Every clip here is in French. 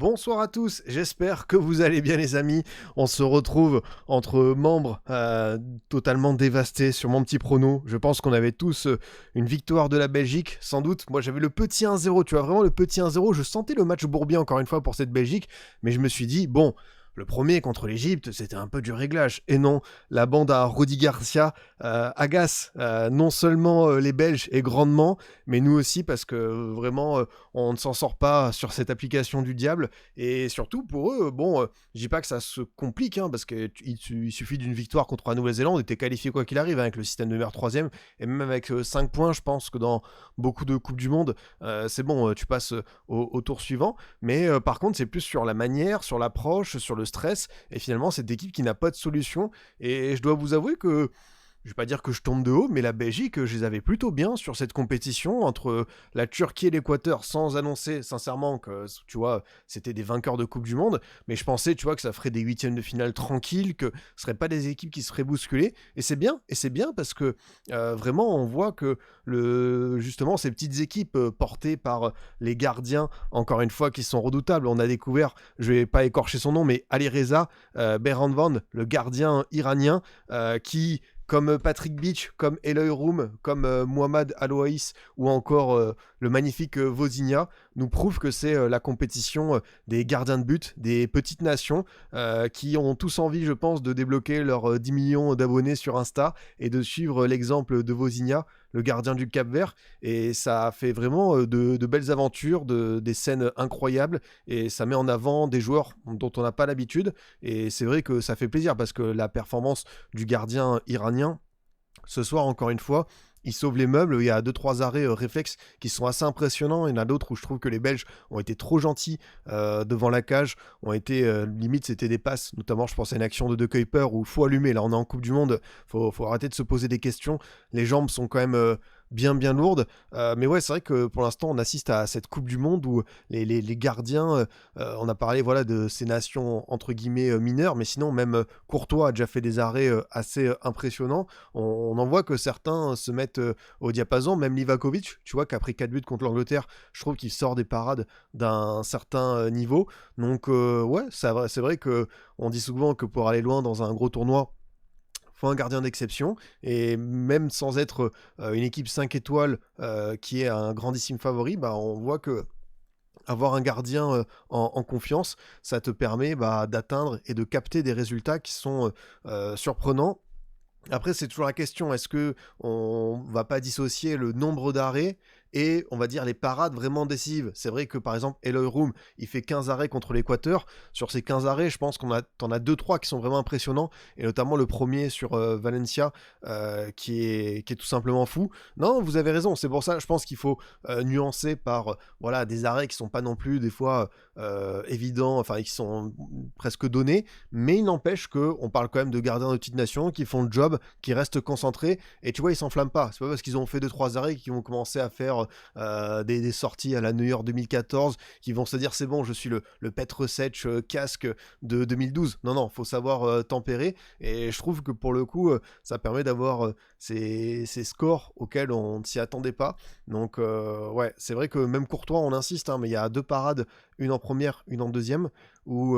Bonsoir à tous, j'espère que vous allez bien les amis. On se retrouve entre membres totalement dévastés sur mon petit prono. Je pense qu'on avait tous une victoire de la Belgique, sans doute. Moi j'avais le petit 1-0, tu vois, vraiment le petit 1-0. Je sentais le match bourbien encore une fois pour cette Belgique, mais je me suis dit, bon, le premier contre l'Égypte, c'était un peu du réglage. Et non, la bande à Rudi Garcia agace non seulement les Belges et grandement, mais nous aussi parce que vraiment on ne s'en sort pas sur cette application du diable. Et surtout pour eux, bon, je dis pas que ça se complique, hein, parce qu'il suffit d'une victoire contre la Nouvelle-Zélande, et t'es qualifié quoi qu'il arrive, hein, avec le système de meilleur troisième, et même avec 5 points, je pense que dans beaucoup de Coupes du Monde, c'est bon, tu passes au tour suivant. Mais par contre, c'est plus sur la manière, sur l'approche, sur le stress, et finalement cette équipe qui n'a pas de solution. Et je dois vous avouer que je vais pas dire que je tombe de haut, mais la Belgique, je les avais plutôt bien sur cette compétition entre la Turquie et l'Équateur, sans annoncer sincèrement que, tu vois, c'était des vainqueurs de Coupe du Monde. Mais je pensais, tu vois, que ça ferait des huitièmes de finale tranquilles, que ce seraient pas des équipes qui seraient bousculées. Et c'est bien parce que vraiment, on voit que justement ces petites équipes portées par les gardiens, encore une fois, qui sont redoutables. On a découvert, je vais pas écorcher son nom, mais Ali Reza Behranvand, le gardien iranien, qui comme Patrick Beach, comme Eloy Room, comme Mohamed Alouaïs ou encore le magnifique Vozinha, nous prouve que c'est la compétition des gardiens de but, des petites nations qui ont tous envie, je pense, de débloquer leurs 10 millions d'abonnés sur Insta et de suivre l'exemple de Vozinha, le gardien du Cap-Vert. Et ça fait vraiment de belles aventures, des scènes incroyables, et ça met en avant des joueurs dont on n'a pas l'habitude. Et c'est vrai que ça fait plaisir parce que la performance du gardien iranien, ce soir, encore une fois, il sauve les meubles. Il y a 2-3 arrêts réflexes qui sont assez impressionnants. Il y en a d'autres où je trouve que les Belges ont été trop gentils devant la cage, ont été limite c'était des passes, notamment je pense à une action de De Kuyper où faut allumer. Là on est en Coupe du Monde, faut arrêter de se poser des questions. Les jambes sont quand même bien lourde. Mais ouais, c'est vrai que pour l'instant, on assiste à cette Coupe du Monde où les gardiens, on a parlé voilà, de ces nations entre guillemets mineures, mais sinon, même Courtois a déjà fait des arrêts assez impressionnants. On en voit que certains se mettent au diapason, même Livakovic, tu vois, qu'après 4 buts contre l'Angleterre, je trouve qu'il sort des parades d'un certain niveau. Donc, ouais, c'est vrai que on dit souvent que pour aller loin dans un gros tournoi, faut un gardien d'exception, et même sans être une équipe 5 étoiles qui est un grandissime favori, bah, on voit que avoir un gardien en confiance, ça te permet d'atteindre et de capter des résultats qui sont surprenants. Après, c'est toujours la question, est-ce que on va pas dissocier le nombre d'arrêts et, on va dire, les parades vraiment décisives? C'est vrai que, par exemple, Eloy Room, il fait 15 arrêts contre l'Équateur. Sur ces 15 arrêts, je pense t'en as 2-3 qui sont vraiment impressionnants, et notamment le premier sur Valencia, qui est tout simplement fou. Non, vous avez raison, c'est pour ça, je pense qu'il faut nuancer par voilà, des arrêts qui sont pas non plus, des fois, évidents, enfin, qui sont presque donnés, mais il n'empêche qu'on parle quand même de gardiens de petites nations qui font le job, qui restent concentrés, et tu vois, ils s'enflamment pas. C'est pas parce qu'ils ont fait 2-3 arrêts qu'ils vont commencer à faire des sorties à la New York 2014, qui vont se dire c'est bon, je suis le Petr Sech casque de 2012. Non, faut savoir tempérer, et je trouve que pour le coup, ça permet d'avoir ces scores auxquels on ne s'y attendait pas. Donc, ouais, c'est vrai que même Courtois, on insiste, hein, mais il y a 2 parades, une en première, une en deuxième, où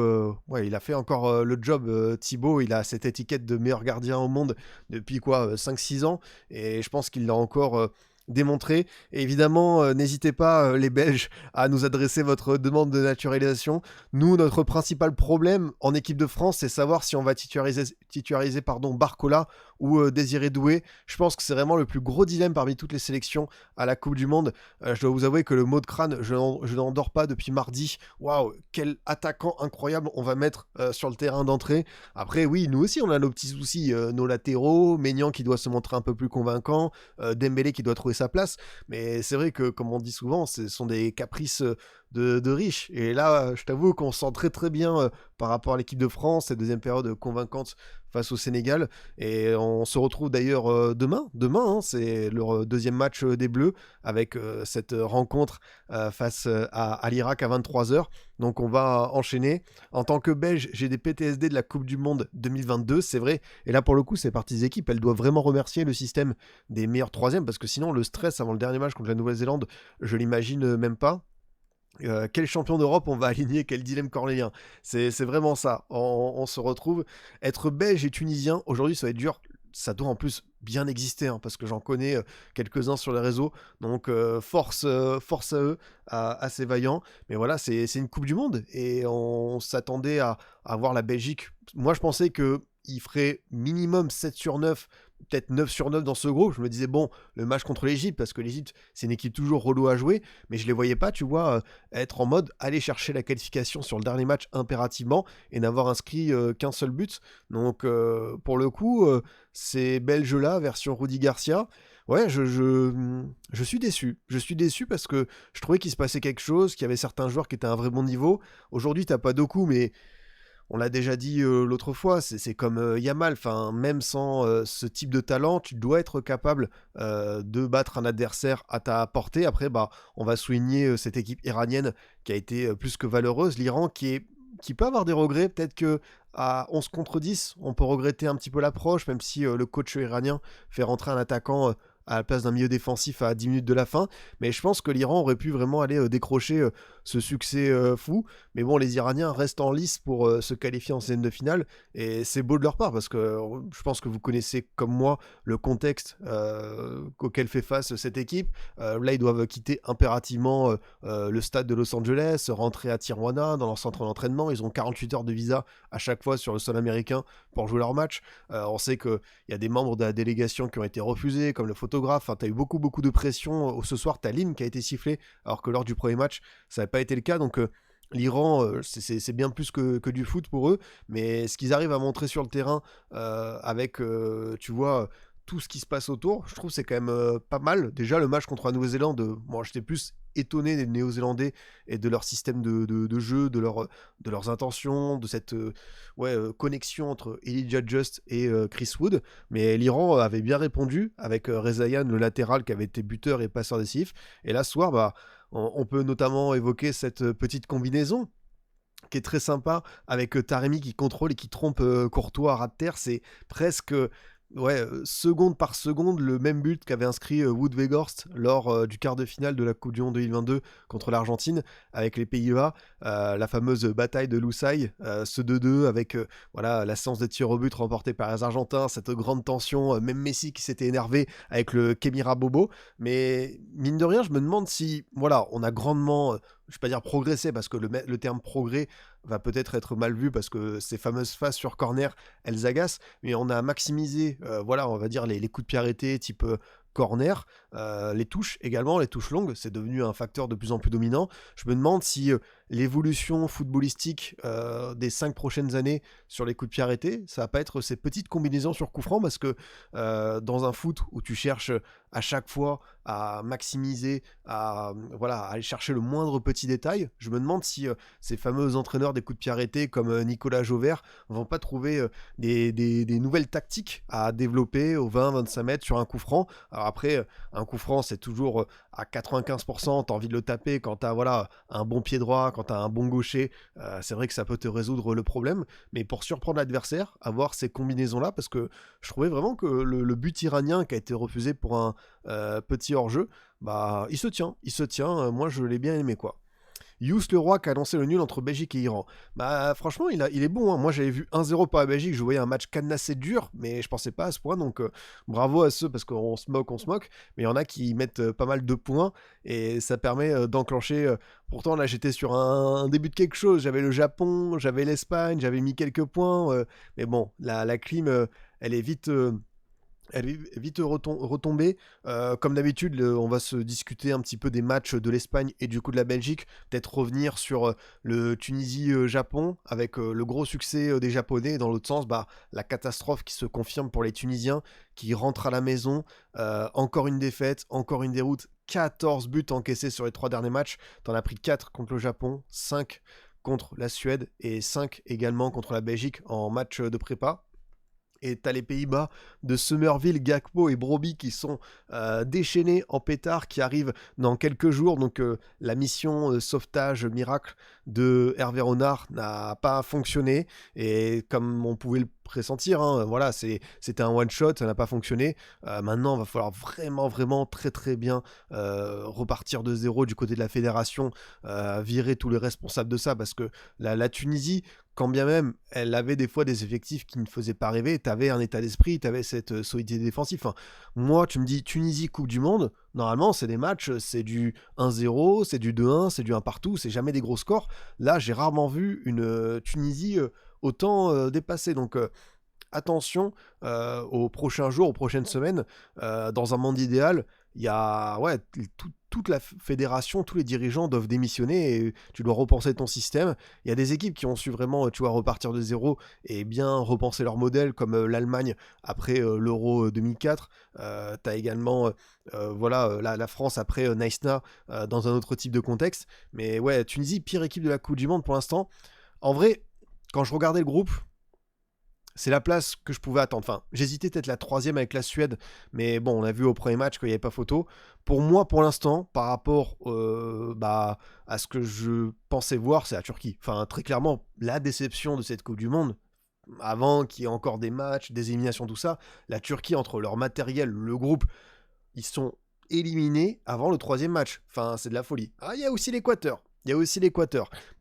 ouais, il a fait encore le job. Thibaut, il a cette étiquette de meilleur gardien au monde depuis quoi, 5-6 ans, et je pense qu'il l'a encore démontré. Et évidemment, n'hésitez pas, les Belges, à nous adresser votre demande de naturalisation. Nous, notre principal problème en équipe de France, c'est savoir si on va titulariser Barcola ou Désiré Doué. Je pense que c'est vraiment le plus gros dilemme parmi toutes les sélections à la Coupe du Monde. Je dois vous avouer que le mot de crâne, je n'en dors pas depuis mardi. Waouh, quel attaquant incroyable on va mettre sur le terrain d'entrée. Après, oui, nous aussi, on a nos petits soucis, nos latéraux, Maignan qui doit se montrer un peu plus convaincant, Dembélé qui doit trouver sa place. Mais c'est vrai que, comme on dit souvent, ce sont des caprices de riches. Et là, je t'avoue qu'on se sent très très bien par rapport à l'équipe de France, cette deuxième période convaincante face au Sénégal. Et on se retrouve d'ailleurs demain, hein, c'est le deuxième match des Bleus, avec cette rencontre face à l'Irak à 23h. Donc on va enchaîner. En tant que Belge, j'ai des PTSD de la Coupe du Monde 2022, c'est vrai. Et là, pour le coup, c'est partie des équipes. Elles doivent vraiment remercier le système des meilleurs troisièmes, parce que sinon, le stress avant le dernier match contre la Nouvelle-Zélande, je l'imagine même pas. Quel champion d'Europe on va aligner, quel dilemme cornélien. C'est vraiment ça. On se retrouve. Être belge et tunisien, aujourd'hui, ça va être dur. Ça doit en plus bien exister, hein, parce que j'en connais quelques-uns sur les réseaux. Donc, force à eux, à ces vaillants. Mais voilà, c'est une Coupe du Monde. Et on s'attendait à voir la Belgique. Moi, je pensais que il ferait minimum 7 sur 9, peut-être 9 sur 9 dans ce groupe. Je me disais, bon, le match contre l'Égypte, parce que l'Égypte, c'est une équipe toujours relou à jouer, mais je les voyais pas, tu vois, être en mode aller chercher la qualification sur le dernier match impérativement et n'avoir inscrit qu'un seul but. Donc, pour le coup, ces Belges-là, version Rudy Garcia, ouais, je suis déçu. Je suis déçu parce que je trouvais qu'il se passait quelque chose, qu'il y avait certains joueurs qui étaient à un vrai bon niveau. Aujourd'hui, t'as pas Doku, mais on l'a déjà dit l'autre fois, c'est comme Yamal, enfin, même sans ce type de talent, tu dois être capable de battre un adversaire à ta portée. Après, bah, on va souligner cette équipe iranienne qui a été plus que valeureuse, l'Iran qui peut avoir des regrets, peut-être que à 11 contre 10, on peut regretter un petit peu l'approche, même si le coach iranien fait rentrer un attaquant à la place d'un milieu défensif à 10 minutes de la fin, mais je pense que l'Iran aurait pu vraiment aller décrocher ce succès fou, mais bon, les Iraniens restent en lice pour se qualifier en scène de finale, et c'est beau de leur part, parce que je pense que vous connaissez comme moi le contexte auquel fait face cette équipe. Là, ils doivent quitter impérativement le stade de Los Angeles, rentrer à Tijuana, dans leur centre d'entraînement, ils ont 48 heures de visa à chaque fois sur le sol américain pour jouer leur match. On sait qu'il y a des membres de la délégation qui ont été refusés, comme le photographe. Enfin, tu as eu beaucoup de pression. Ce soir, tu as l'hymne qui a été sifflé, alors que lors du premier match, ça n'avait pas été le cas. Donc, l'Iran, c'est bien plus que du foot pour eux. Mais ce qu'ils arrivent à montrer sur le terrain, avec, tu vois, tout ce qui se passe autour, je trouve que c'est quand même pas mal. Déjà, le match contre la Nouvelle-Zélande, moi j'étais plus étonné des Néo-Zélandais et de leur système de jeu, de leurs intentions, de cette connexion entre Elijah Just et Chris Wood. Mais l'Iran avait bien répondu avec Rezaïan, le latéral qui avait été buteur et passeur décisif. Et là, ce soir, bah, on peut notamment évoquer cette petite combinaison qui est très sympa avec Taremi qui contrôle et qui trompe Courtois à ras de terre. C'est presque seconde par seconde le même but qu'avait inscrit Wout Weghorst lors du quart de finale de la Coupe du Monde 2022 contre l'Argentine avec les Pays-Bas, la fameuse bataille de Loussaï, ce 2-2 avec voilà, la séance de tir au but remportée par les Argentins, cette grande tension, même Messi qui s'était énervé avec le Kemira Bobo. Mais mine de rien, je me demande si voilà, on a grandement je vais pas dire progressé parce que le terme progrès va peut-être être mal vu parce que ces fameuses phases sur corner, elles agacent, mais on a maximisé, voilà, on va dire les coups de pied arrêtés type corner, les touches également, les touches longues, c'est devenu un facteur de plus en plus dominant. Je me demande si l'évolution footballistique des 5 prochaines années sur les coups de pied arrêtés, ça va pas être ces petites combinaisons sur coup franc parce que dans un foot où tu cherches à chaque fois à maximiser, à aller chercher le moindre petit détail, je me demande si ces fameux entraîneurs des coups de pied arrêtés comme Nicolas Jauvert vont pas trouver des nouvelles tactiques à développer au 20-25 mètres sur un coup franc. Alors après, un coup franc, c'est toujours à 95%, t'as envie de le taper quand t'as voilà, un bon pied droit, quand t'as un bon gaucher, c'est vrai que ça peut te résoudre le problème, mais pour surprendre l'adversaire, avoir ces combinaisons-là, parce que je trouvais vraiment que le but iranien qui a été refusé pour un petit hors-jeu, bah il se tient, moi je l'ai bien aimé quoi. Youss Leroy qui a annoncé le nul entre Belgique et Iran. Bah franchement, il est bon. Hein. Moi j'avais vu 1-0 pour la Belgique, je voyais un match cadenassé dur, mais je pensais pas à ce point. Donc bravo à ceux parce qu'on se moque. Mais il y en a qui mettent pas mal de points et ça permet d'enclencher. Pourtant là j'étais sur un début de quelque chose. J'avais le Japon, j'avais l'Espagne, j'avais mis quelques points. Mais bon, la clim, elle est vite. Elle est vite retombée. Comme d'habitude, on va se discuter un petit peu des matchs de l'Espagne et du coup de la Belgique. Peut-être revenir sur le Tunisie-Japon avec le gros succès des Japonais. Et dans l'autre sens, bah, la catastrophe qui se confirme pour les Tunisiens qui rentrent à la maison. Encore une défaite, encore une déroute. 14 buts encaissés sur les 3 derniers matchs. T'en as pris 4 contre le Japon, 5 contre la Suède et 5 également contre la Belgique en match de prépa. Et t'as les Pays-Bas de Summerville, Gakpo et Broby qui sont déchaînés en pétard, qui arrivent dans quelques jours. Donc la mission sauvetage miracle de Hervé Renard n'a pas fonctionné. Et comme on pouvait le pressentir, hein, voilà, c'était un one-shot, ça n'a pas fonctionné. Maintenant, il va falloir vraiment, vraiment très très bien repartir de zéro du côté de la fédération, virer tous les responsables de ça, parce que la Tunisie, quand bien même elle avait des fois des effectifs qui ne faisaient pas rêver, t'avais un état d'esprit, t'avais cette solidité défensive. Enfin, moi, tu me dis Tunisie, Coupe du Monde, normalement, c'est des matchs, c'est du 1-0, c'est du 2-1, c'est du 1 partout, c'est jamais des gros scores. Là, j'ai rarement vu une Tunisie autant dépassée. Donc, attention aux prochains jours, aux prochaines semaines. Dans un monde idéal, il y a toute la fédération, tous les dirigeants doivent démissionner et tu dois repenser ton système. Il y a des équipes qui ont su vraiment, tu vois, repartir de zéro et bien repenser leur modèle, comme l'Allemagne après l'Euro 2004. T'as également la France après Naïsna dans un autre type de contexte. Mais ouais, Tunisie, pire équipe de la Coupe du Monde pour l'instant. En vrai, quand je regardais le groupe, c'est la place que je pouvais attendre. Enfin, j'hésitais peut-être la troisième avec la Suède, mais bon, on a vu au premier match qu'il n'y avait pas photo. Pour moi, pour l'instant, par rapport à ce que je pensais voir, c'est la Turquie. Enfin, très clairement, la déception de cette Coupe du Monde, avant qu'il y ait encore des matchs, des éliminations, tout ça, la Turquie, entre leur matériel, le groupe, ils sont éliminés avant le troisième match. Enfin, c'est de la folie. Ah, il y a aussi l'Équateur.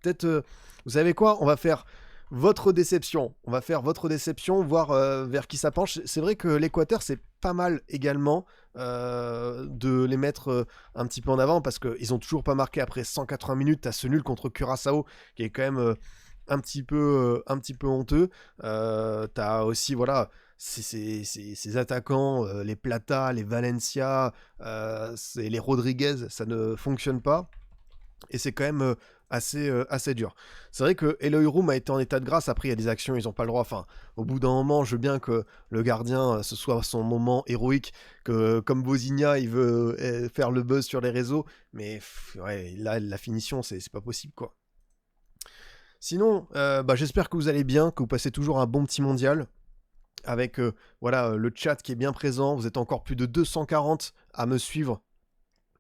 Peut-être, vous savez quoi, on va faire votre déception. On va faire votre déception, voir vers qui ça penche. C'est vrai que l'Équateur, c'est pas mal également de les mettre un petit peu en avant, parce qu'ils ont toujours pas marqué après 180 minutes. T'as ce nul contre Curaçao qui est quand même un petit peu honteux. T'as aussi, voilà, ces attaquants, les Plata, les Valencia, les Rodriguez, ça ne fonctionne pas. Et c'est quand même assez dur. C'est vrai que Eloy Room a été en état de grâce. Après, il y a des actions, ils n'ont pas le droit. Enfin, au bout d'un moment, je veux bien que le gardien, ce soit son moment héroïque, que comme Bosigna, il veut faire le buzz sur les réseaux. Mais ouais, là, la finition, c'est pas possible, quoi. Sinon, j'espère que vous allez bien, que vous passez toujours un bon petit mondial. Avec le chat qui est bien présent. Vous êtes encore plus de 240 à me suivre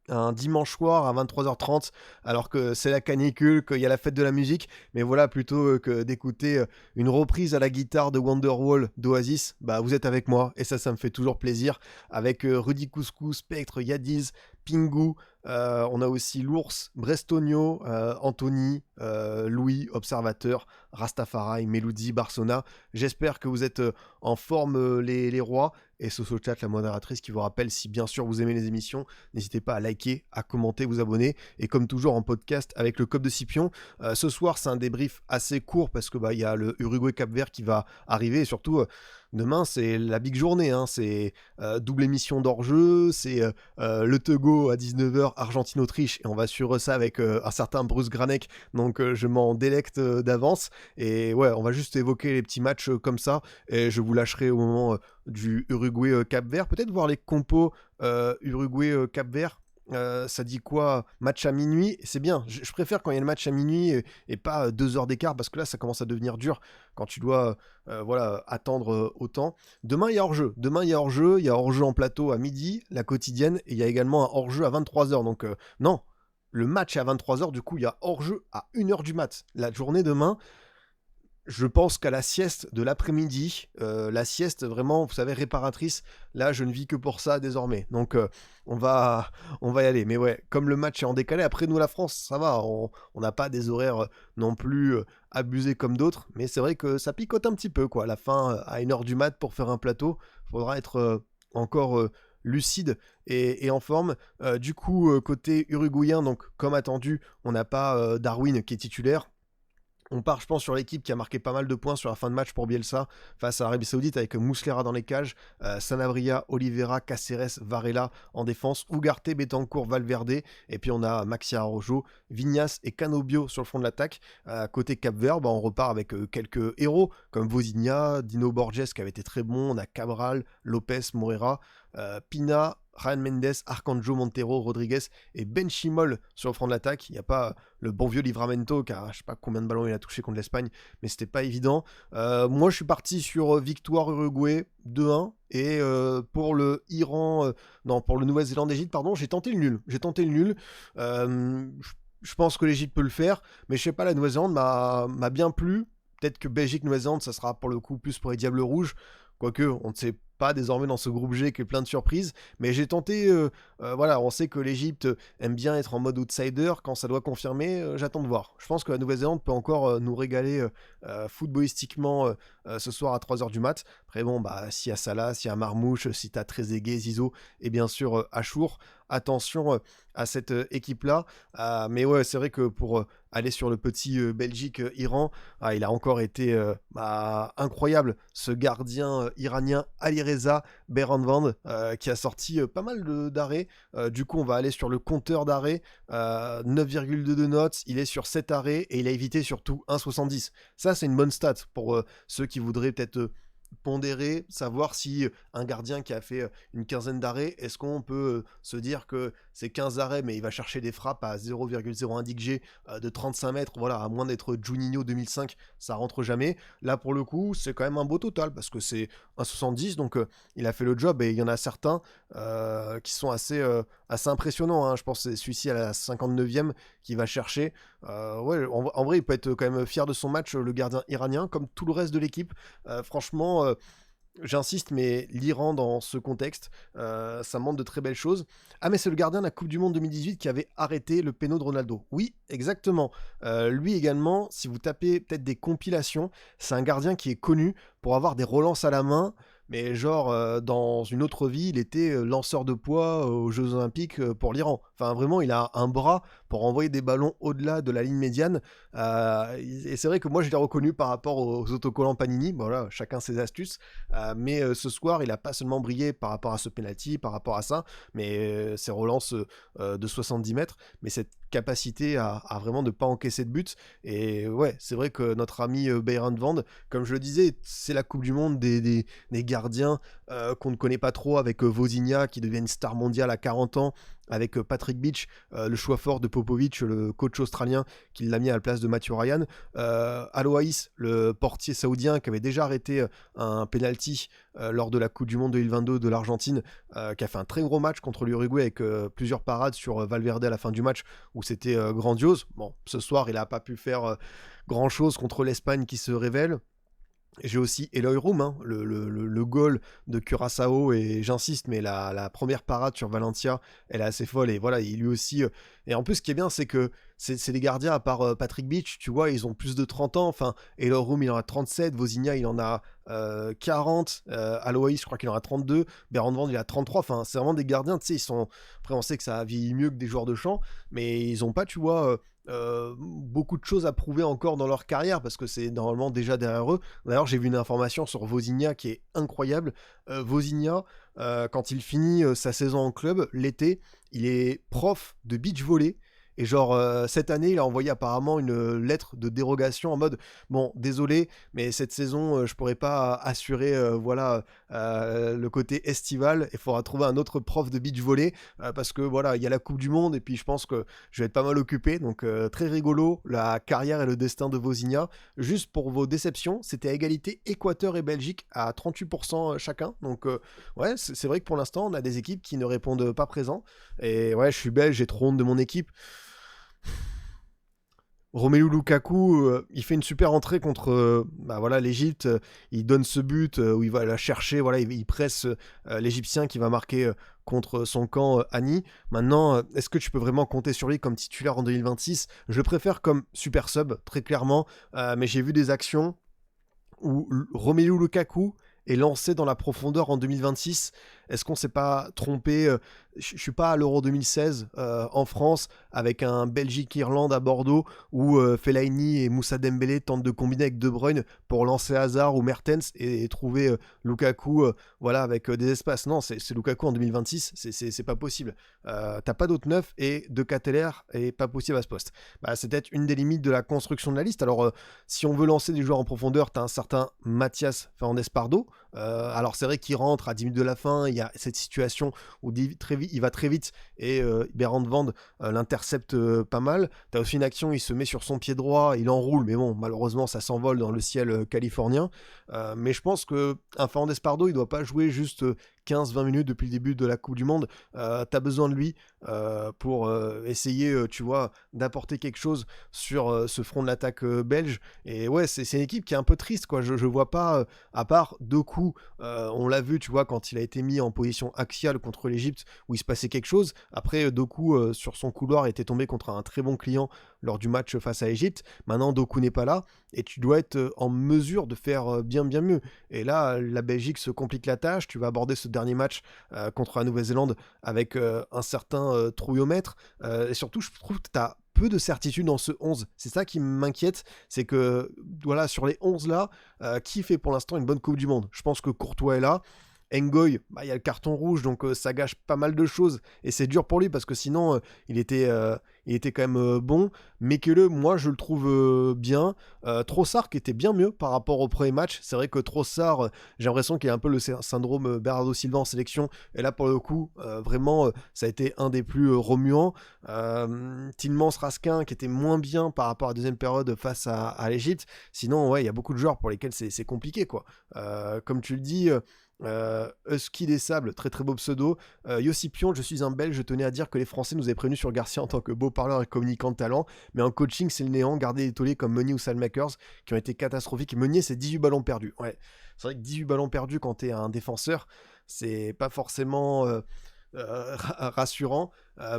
un dimanche soir à 23h30, alors que c'est la canicule, qu'il y a la fête de la musique. Mais voilà, plutôt que d'écouter une reprise à la guitare de Wonderwall d'Oasis, vous êtes avec moi, et ça me fait toujours plaisir. Avec Rudy Couscous, Spectre, Yadiz, Pingu, on a aussi l'ours, Brestonio, Anthony, Louis, Observateur, Rastafari, Melody, Barsona. J'espère que vous êtes en forme, les rois. Et Soso Chat, la modératrice, qui vous rappelle, si bien sûr vous aimez les émissions, n'hésitez pas à liker, à commenter, vous abonner. Et comme toujours en podcast avec le Cop de Scipion, ce soir c'est un débrief assez court, parce que il y a le Uruguay-Cap-Vert qui va arriver. Et surtout, demain c'est la big journée, hein. C'est double émission d'hors-jeu, c'est le Togo à 19h, Argentine-Autriche. Et on va suivre ça avec un certain Bruce Granek. Donc je m'en délecte d'avance. Et ouais, on va juste évoquer les petits matchs comme ça. Et je vous lâcherai au moment du Uruguay-Cap-Vert. Peut-être voir les compos Uruguay-Cap-Vert. Ça dit quoi? Match à minuit, c'est bien. Je préfère quand il y a le match à minuit et pas 2 heures d'écart, parce que là ça commence à devenir dur quand tu dois attendre autant. Demain il y a hors-jeu. Il y a hors-jeu en plateau à midi, la quotidienne, et il y a également un hors-jeu à 23h. Donc non, le match est à 23h, du coup il y a hors-jeu à 1h du mat. La journée demain, je pense qu'à la sieste de l'après-midi, la sieste vraiment, vous savez, réparatrice, là je ne vis que pour ça désormais. Donc on va y aller. Mais ouais, comme le match est en décalé, après nous la France, ça va, on n'a pas des horaires non plus abusés comme d'autres, mais c'est vrai que ça picote un petit peu, quoi. À la fin, à 1h du mat pour faire un plateau, il faudra être encore lucide et en forme. Du coup, côté uruguayen, donc comme attendu, on n'a pas Darwin qui est titulaire. On part, je pense, sur l'équipe qui a marqué pas mal de points sur la fin de match pour Bielsa face à l'Arabie Saoudite, avec Muslera dans les cages, Sanabria, Oliveira, Cáceres, Varela en défense, Ugarte, Betancourt, Valverde, et puis on a Maxi Araujo, Vignas et Canobio sur le front de l'attaque. Côté Cap-Vert, on repart avec quelques héros comme Vozinha, Dino Borges qui avait été très bon, on a Cabral, Lopez, Moreira, Pina, Ryan Mendes, Arcanjo, Montero, Rodriguez et Ben Chimol sur le front de l'attaque. Il n'y a pas le bon vieux Livramento, car je sais pas combien de ballons il a touché contre l'Espagne, mais c'était pas évident. Moi, je suis parti sur victoire Uruguay 2-1. Et pour le pour le Nouvelle-Zélande-Égypte, pardon, j'ai tenté le nul. Je pense que l'Égypte peut le faire, mais je sais pas, la Nouvelle-Zélande m'a bien plu. Peut-être que Belgique-Nouvelle-Zélande, ça sera pour le coup plus pour les Diables Rouges. Quoique, on ne sait pas désormais dans ce groupe G qu'il y a plein de surprises. Mais j'ai tenté, voilà, on sait que l'Égypte aime bien être en mode outsider. Quand ça doit confirmer, j'attends de voir. Je pense que la Nouvelle-Zélande peut encore nous régaler footballistiquement ce soir à 3h du mat. Après, bon, bah, s'il y a Salah, s'il y a Marmouche, si t'as Trezeguet, Zizou et bien sûr Achour, attention à cette équipe-là. Mais ouais, c'est vrai que pour aller sur le petit Belgique-Iran, il a encore été incroyable, ce gardien iranien Alireza Behranvand qui a sorti pas mal d'arrêts. Du coup, on va aller sur le compteur d'arrêts, 9,22 notes, il est sur 7 arrêts et il a évité surtout 1,70. Ça, c'est une bonne stat pour ceux qui voudraient peut-être pondérer, savoir si un gardien qui a fait une quinzaine d'arrêts, est-ce qu'on peut se dire que c'est 15 arrêts mais il va chercher des frappes à 0,01 DG de 35 mètres, voilà, à moins d'être Juninho 2005, ça rentre jamais. Là pour le coup c'est quand même un beau total parce que c'est 1,70, donc il a fait le job et il y en a certains qui sont assez impressionnants, hein. Je pense que c'est celui-ci à la 59e qui va chercher. Ouais, en vrai il peut être quand même fier de son match, le gardien iranien, comme tout le reste de l'équipe. Franchement, j'insiste, mais l'Iran dans ce contexte, ça montre de très belles choses. Ah, mais c'est le gardien de la Coupe du Monde 2018 qui avait arrêté le péno de Ronaldo. Oui, exactement. Lui également, si vous tapez peut-être des compilations, c'est un gardien qui est connu pour avoir des relances à la main. Mais genre, dans une autre vie, il était lanceur de poids aux Jeux Olympiques pour l'Iran. Enfin, vraiment, il a un bras pour envoyer des ballons au-delà de la ligne médiane. Et c'est vrai que moi, je l'ai reconnu par rapport aux autocollants Panini. Bon, voilà, chacun ses astuces. Mais ce soir, il n'a pas seulement brillé par rapport à ce penalty, par rapport à ça, mais ses relances de 70 mètres. Mais cette capacité à vraiment ne pas encaisser de but. Et ouais, c'est vrai que notre ami Behranvand, comme je le disais, c'est la Coupe du Monde des gardiens qu'on ne connaît pas trop, avec Vozinha qui devient une star mondiale à 40 ans, avec Patrick Beach, le choix fort de Popovic, le coach australien qui l'a mis à la place de Matthew Ryan, Aloaïs, le portier saoudien qui avait déjà arrêté un penalty lors de la Coupe du Monde 2022 de l'Argentine, qui a fait un très gros match contre l'Uruguay avec plusieurs parades sur Valverde à la fin du match où c'était grandiose. Bon, ce soir il n'a pas pu faire grand chose contre l'Espagne qui se révèle. J'ai aussi Eloy Room, hein, le goal de Curaçao, et j'insiste, mais la première parade sur Valencia, elle est assez folle, et voilà, il lui aussi... et en plus, ce qui est bien, c'est que c'est des gardiens, à part Patrick Beach, tu vois, ils ont plus de 30 ans, enfin, Eloy Room, il en a 37, Vozinha, il en a 40, Aloaïs, je crois qu'il en a 32, Behranvand, il a 33, enfin, c'est vraiment des gardiens, tu sais, ils sont... Après, on sait que ça vieillit mieux que des joueurs de champ, mais ils ont pas, tu vois... beaucoup de choses à prouver encore dans leur carrière parce que c'est normalement déjà derrière eux. D'ailleurs, j'ai vu une information sur Vozinha qui est incroyable. Vozinha, quand il finit sa saison en club l'été, il est prof de beach volley. Et genre, cette année, il a envoyé apparemment une lettre de dérogation en mode « Bon, désolé, mais cette saison, je pourrais pas assurer le côté estival. Il faudra trouver un autre prof de beach volley parce que voilà, il y a la Coupe du Monde et puis je pense que je vais être pas mal occupé. » Donc, très rigolo, la carrière et le destin de Vozinha. Juste pour vos déceptions, c'était à égalité Équateur et Belgique à 38% chacun. Donc, ouais, c'est vrai que pour l'instant, on a des équipes qui ne répondent pas présent. Et ouais, je suis belge, j'ai trop honte de mon équipe. Romelu Lukaku, il fait une super entrée contre l'Égypte. Il donne ce but où il va la chercher. Voilà, il presse l'Égyptien qui va marquer contre son camp Annie. Maintenant, est-ce que tu peux vraiment compter sur lui comme titulaire en 2026 ? Je le préfère comme super sub, très clairement. Mais j'ai vu des actions où Romelu Lukaku est lancé dans la profondeur en 2026. Est-ce qu'on s'est pas trompé ? Je suis pas à l'Euro 2016 en France avec un Belgique-Irlande à Bordeaux où Fellaini et Moussa Dembélé tentent de combiner avec De Bruyne pour lancer Hazard ou Mertens et trouver Lukaku avec des espaces. Non, c'est Lukaku en 2026, c'est pas possible. T'as pas d'autre neuf et De Ketelaere est pas possible à ce poste. C'est peut-être une des limites de la construction de la liste. Alors si on veut lancer des joueurs en profondeur, t'as un certain Mathias Fernandes Pardo. Alors c'est vrai qu'il rentre à 10 minutes de la fin, il y a cette situation où il va très vite et Berend Van l'intercepte pas mal. T'as aussi une action, il se met sur son pied droit, il enroule, mais bon, malheureusement, ça s'envole dans le ciel californien. Mais je pense qu'un Fernand Pardo, il doit pas jouer juste 15-20 minutes depuis le début de la Coupe du Monde. T'as besoin de lui pour essayer, tu vois, d'apporter quelque chose sur ce front de l'attaque belge. Et ouais, c'est une équipe qui est un peu triste, quoi. Je vois pas, à part Doku, on l'a vu, tu vois, quand il a été mis en position axiale contre l'Égypte, où il se passait quelque chose. Après, Doku, sur son couloir, était tombé contre un très bon client lors du match face à l'Égypte. Maintenant, Doku n'est pas là, et tu dois être en mesure de faire bien mieux. Et là, la Belgique se complique la tâche. Tu vas aborder ce dernier match contre la Nouvelle-Zélande avec un certain trouillomètre. Et surtout, je trouve que tu as peu de certitude dans ce 11. C'est ça qui m'inquiète, c'est que voilà, sur les 11 là, qui fait pour l'instant une bonne Coupe du Monde? Je pense que Courtois est là. Ngoy, il y a le carton rouge, donc ça gâche pas mal de choses. Et c'est dur pour lui parce que sinon, il était quand même bon. Mekele, moi, je le trouve bien. Trossard qui était bien mieux par rapport au premier match. C'est vrai que Trossard, j'ai l'impression qu'il a un peu le syndrome Bernardo Silva en sélection. Et là, pour le coup, vraiment, ça a été un des plus remuants. Tillmans Raskin qui était moins bien par rapport à la deuxième période face à l'Égypte. Sinon, ouais, il y a beaucoup de joueurs pour lesquels c'est compliqué, quoi. Comme tu le dis... Husky des Sables, très très beau pseudo. Yossi Pion, je suis un Belge, je tenais à dire que les Français nous avaient prévenus sur Garcia en tant que beau parleur et communicant de talent, mais en coaching c'est le néant. Gardez des tauliers comme Meunier ou Salmakers qui ont été catastrophiques. Meunier, c'est 18 ballons perdus. Ouais, c'est vrai que 18 ballons perdus quand t'es un défenseur, c'est pas forcément rassurant.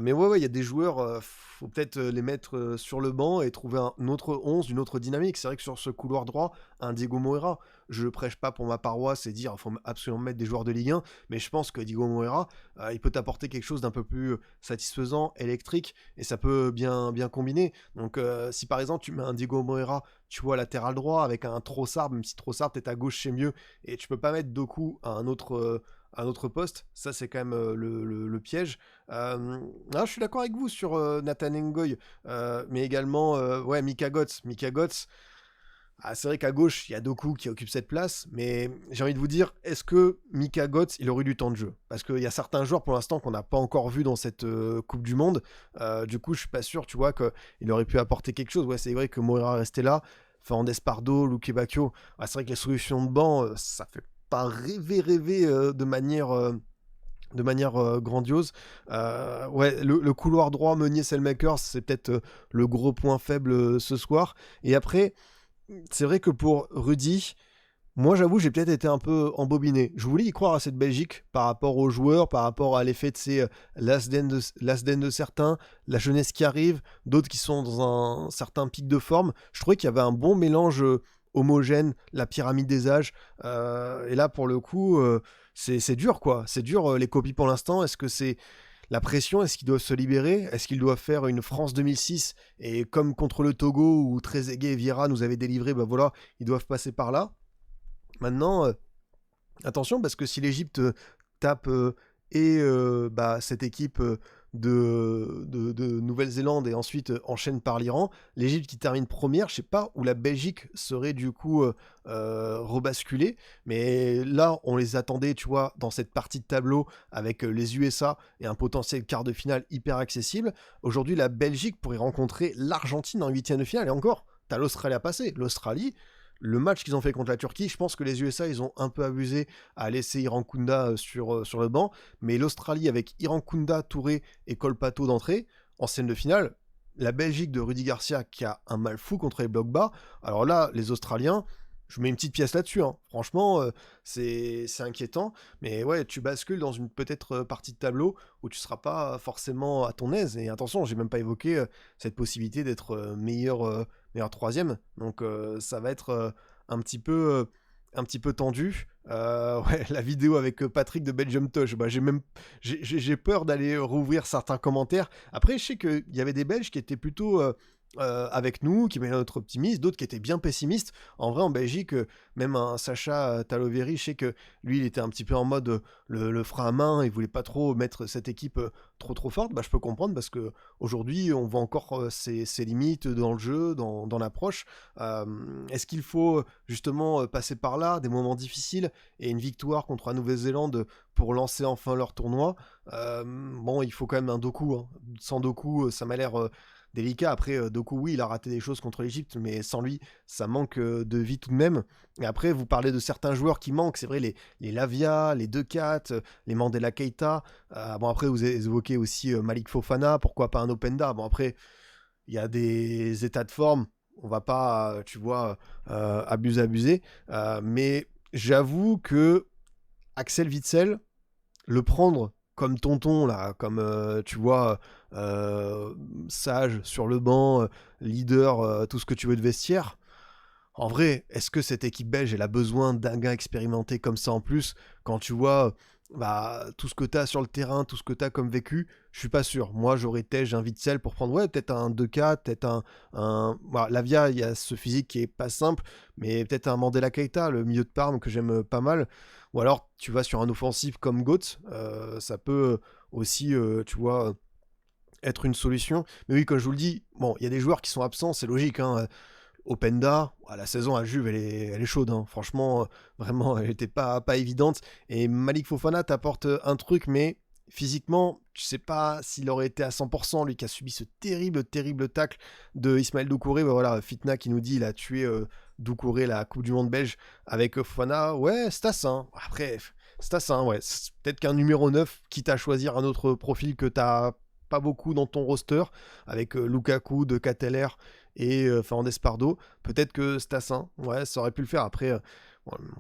Mais ouais, il y a des joueurs, faut peut-être les mettre sur le banc et trouver un autre 11, une autre dynamique. C'est vrai que sur ce couloir droit, un Diego Moreira, je prêche pas pour ma paroisse et dire il faut absolument mettre des joueurs de Ligue 1, mais je pense que Diego Moreira, il peut t'apporter quelque chose d'un peu plus satisfaisant, électrique, et ça peut bien combiner. Donc si par exemple tu mets un Diego Moreira, tu vois, latéral droit avec un Trossard, même si Trossard peut-être à gauche c'est mieux, et tu peux pas mettre Doku à un autre poste, ça c'est quand même le piège. Je suis d'accord avec vous sur Nathan Ngoy, mais également ouais, Mika Götze. C'est vrai qu'à gauche, il y a Doku qui occupe cette place, mais j'ai envie de vous dire, est-ce que Mika Götze, il aurait eu du temps de jeu? Parce qu'il y a certains joueurs pour l'instant qu'on n'a pas encore vu dans cette Coupe du Monde. Du coup, je suis pas sûr, tu vois, qu'il aurait pu apporter quelque chose. Ouais, c'est vrai que Moreira restait là, Fernand Pardo, Luque Bacchio. C'est vrai que les solutions de banc, ça fait pas rêver de manière grandiose. Ouais, le couloir droit Meunier-Selmakers, c'est peut-être le gros point faible ce soir. Et après, c'est vrai que pour Rudy, moi j'avoue, j'ai peut-être été un peu embobiné. Je voulais y croire à cette Belgique par rapport aux joueurs, par rapport à l'effet de ces last dance de certains, la jeunesse qui arrive, d'autres qui sont dans un certain pic de forme. Je trouvais qu'il y avait un bon mélange homogène, la pyramide des âges. Et là, pour le coup, c'est dur, quoi. C'est dur, les copies pour l'instant. Est-ce que c'est la pression? Est-ce qu'ils doivent se libérer? Est-ce qu'ils doivent faire une France 2006? Et comme contre le Togo, où Trezeguet et Vieira nous avaient délivré, ben voilà, ils doivent passer par là. Maintenant, attention, parce que si l'Égypte tape cette équipe de Nouvelle-Zélande et ensuite enchaîne par l'Iran, l'Égypte qui termine première, je sais pas où la Belgique serait du coup rebasculée, mais là on les attendait, tu vois, dans cette partie de tableau avec les USA et un potentiel quart de finale hyper accessible. Aujourd'hui la Belgique pourrait rencontrer l'Argentine en huitième de finale, et encore, t'as l'Australie à passer. L'Australie, le match qu'ils ont fait contre la Turquie, je pense que les USA, ils ont un peu abusé à laisser Irankunda sur le banc, mais l'Australie avec Irankunda, Touré et Kolpato d'entrée, en scène de finale, la Belgique de Rudy Garcia qui a un mal fou contre les blocs bas, alors là, les Australiens, je mets une petite pièce là-dessus, hein. Franchement, c'est inquiétant, mais ouais, tu bascules dans une peut-être partie de tableau où tu seras pas forcément à ton aise, et attention, j'ai même pas évoqué cette possibilité d'être meilleur troisième, donc ça va être un petit peu tendu. Ouais, la vidéo avec Patrick de Belgium Touch, j'ai peur d'aller rouvrir certains commentaires. Après, je sais qu'il y avait des Belges qui étaient plutôt avec nous, qui mêlaient notre optimisme, d'autres qui étaient bien pessimistes. En vrai, en Belgique, même un Sacha Taloveri, je sais que lui, il était un petit peu en mode le frein à main, il voulait pas trop mettre cette équipe trop forte. Bah, je peux comprendre parce que aujourd'hui, on voit encore ses limites dans le jeu, dans l'approche. Est-ce qu'il faut justement passer par là, des moments difficiles et une victoire contre la Nouvelle-Zélande pour lancer enfin leur tournoi? Bon, il faut quand même un Doku, hein. Sans Doku, ça m'a l'air délicat. Après, Doku, oui, il a raté des choses contre l'Egypte, mais sans lui, ça manque de vie tout de même. Et après, vous parlez de certains joueurs qui manquent, c'est vrai, les Lavia, les 2-4, les Mandela Keita. Bon, après, vous évoquez aussi Malik Fofana, pourquoi pas un Openda. Bon, après, il y a des états de forme, on va pas, tu vois, abuser. Mais j'avoue que Axel Witsel, le prendre comme tonton, là, comme, tu vois, sage sur le banc, leader, tout ce que tu veux de vestiaire. En vrai, est-ce que cette équipe belge, elle a besoin d'un gars expérimenté comme ça en plus, quand tu vois bah, tout ce que tu as sur le terrain, tout ce que tu as comme vécu? Je suis pas sûr. Moi, j'aurais Tej, un Witsel pour prendre, ouais, peut-être un 2K, peut-être Bah, Lavia, il y a ce physique qui est pas simple, mais peut-être un Mandela Keita, le milieu de Parme, que j'aime pas mal. Ou alors, tu vas sur un offensif comme Goetz, ça peut aussi, tu vois, être une solution. Mais oui, comme je vous le dis, bon, il y a des joueurs qui sont absents, c'est logique, hein. Openda, la saison à Juve, elle est chaude, hein. Franchement, vraiment, elle n'était pas évidente. Et Malik Fofana t'apporte un truc, mais physiquement, je sais pas s'il aurait été à 100%, lui qui a subi ce terrible tacle de Ismaël Doucouré. Bah voilà, Fitna qui nous dit il a tué Doucouré, la Coupe du Monde belge, avec Fofana. Ouais, c'est ça. Hein. Après, c'est ça, hein, ouais. C'est peut-être qu'un numéro 9, quitte à choisir un autre profil que t'as pas beaucoup dans ton roster, avec Lukaku, De Ketelaere et Fernandez Pardo, peut-être que Stassin, ouais, ça aurait pu le faire. Après,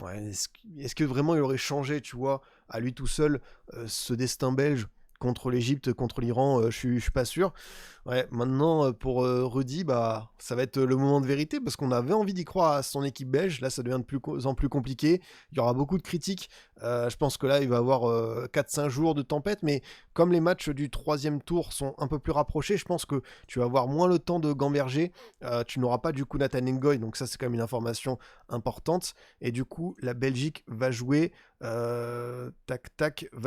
ouais, est-ce que vraiment il aurait changé, tu vois, à lui tout seul, ce destin belge contre l'Egypte, contre l'Iran? Je suis pas sûr. Ouais, maintenant, pour Rudy, bah, ça va être le moment de vérité, parce qu'on avait envie d'y croire à son équipe belge. Là, ça devient de plus en plus compliqué. Il y aura beaucoup de critiques. Je pense que là, il va y avoir 4-5 jours de tempête, mais comme les matchs du troisième tour sont un peu plus rapprochés, je pense que tu vas avoir moins le temps de gamberger. Tu n'auras pas du coup Nathan Ngoy, donc ça, c'est quand même une information importante. Et du coup, la Belgique va jouer, va